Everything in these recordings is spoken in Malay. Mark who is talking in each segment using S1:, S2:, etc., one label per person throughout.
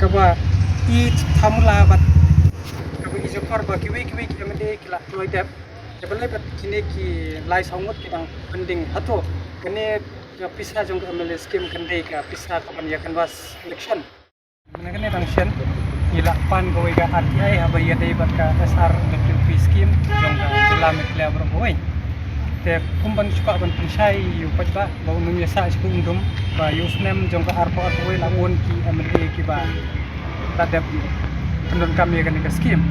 S1: kaba I thamula bat kaba ijokor ba kiwi emde kila loidep jabale bat kini ki lai songot kidang pending hato kene pisa jong MLA scheme kandai ka pisa kapan ya kanwas election mengenai function ila pan gawai ka RTI habaya dai bat ka SRWP scheme jong ka jela mekla berboy te kumban suka ban pensai yu patba ba unumnya sa isku undum ba yusnem jong ka arpo arpo la won ki MLA ki ba tadap pendon kami kan ka scheme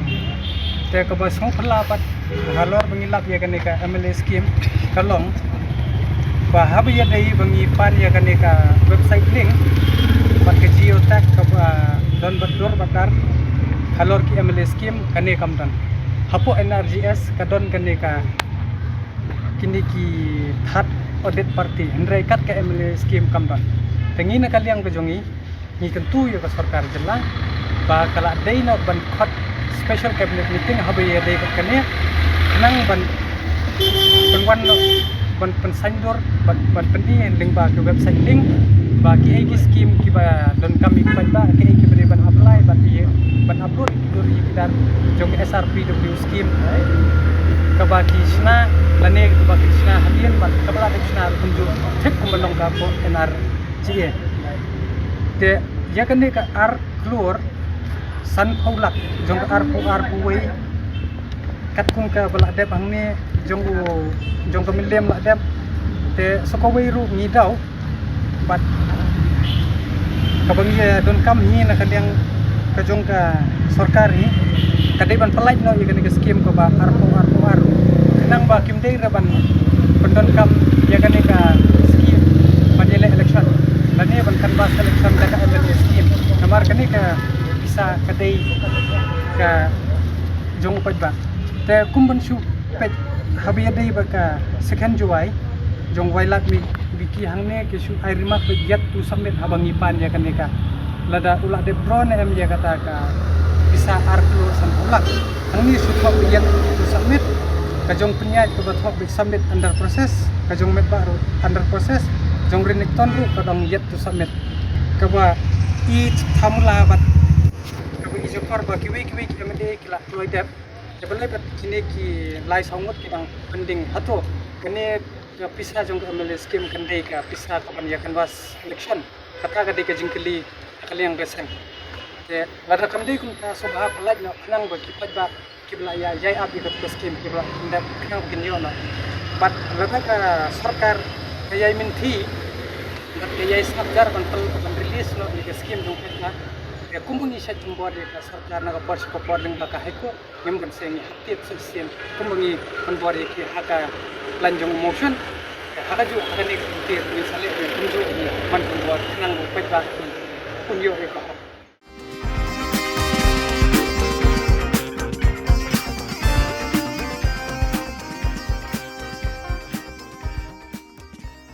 S1: te ka ba song pelapat halor bangilap ya kan ka MLA scheme kalong ba habaya dai bangi pan ya kan ka website link bat ke geotag ka ba don batur batar halor ki MLA scheme kane kamdan hapo NRGS kadon kane ka kini ki that audit party hendrai kat ke MLA scheme kamdan tengi na kaliang bejongi ni kentu ya ka sarkar jela ba kala dai na ban khot special cabinet meeting habaya dai kane nang ban penwan ban pensandor ban pendi link ba ke website link ba ki egi scheme ki ba don kami ba ki egi beri ban apply ban upload dur kita jong SRPW scheme ka ba ki sna lane ka ba ki sna hadian ban ka ba ki sna kunju thek kumbelong ka po NRGA te ya kan ka ar keluar san paulak jong ar puwei kat kung ka bala dep angni jong ka milem la dep te sokowei ru ngidau bat kabang ya don kam hi na kaliang kajong ka sarkar hi kadai ban pelai no ya kan scheme ko ba ar kenang ba kim dei ban pendon kam ya kan ka scheme panjele election lani ban kan ba election ka MLA scheme namar kan ka bisa kadai ka jong pa te kumban su pet habia dei ba ka second juai jong wailat mi biki hangne ke su ai rimak be yet tu submit habangi pan ya kan ka lada ulah de bron em ya kata ka bisa arklo san ulak hangni su thok be yet tu submit ka jong penyat ke bathok be submit under process ka jong met baru under process jong rinik ton ru ka dong yet tu submit ka ba I thamula bat ka ba ijokor ba kiwi emde kila loidep jabale bat kini ki lai songot kidang pending hato kene pisa jong MLA scheme kandai ka pisa kapan ya kanwas election kata ka dika jingkeli kaliang beseng te lada kamdai kun ka sobha palaj na nang ba kipat ba kibla ya jai abi ka scheme kibla ndak kang ginyo na bat lada ka sarkar kayai minthi bat kayai sabjar ban pel ban release no ni scheme jong na ya kumbuni sa jumbo de ka sarkar na ka pars ko podling ba ka heko ngem ban sengi hati sesien kumbuni ban bori ki haka lanjung motion haka ju haka ni kuntir ni sale kunju man buat nang pet ba kunyo e ka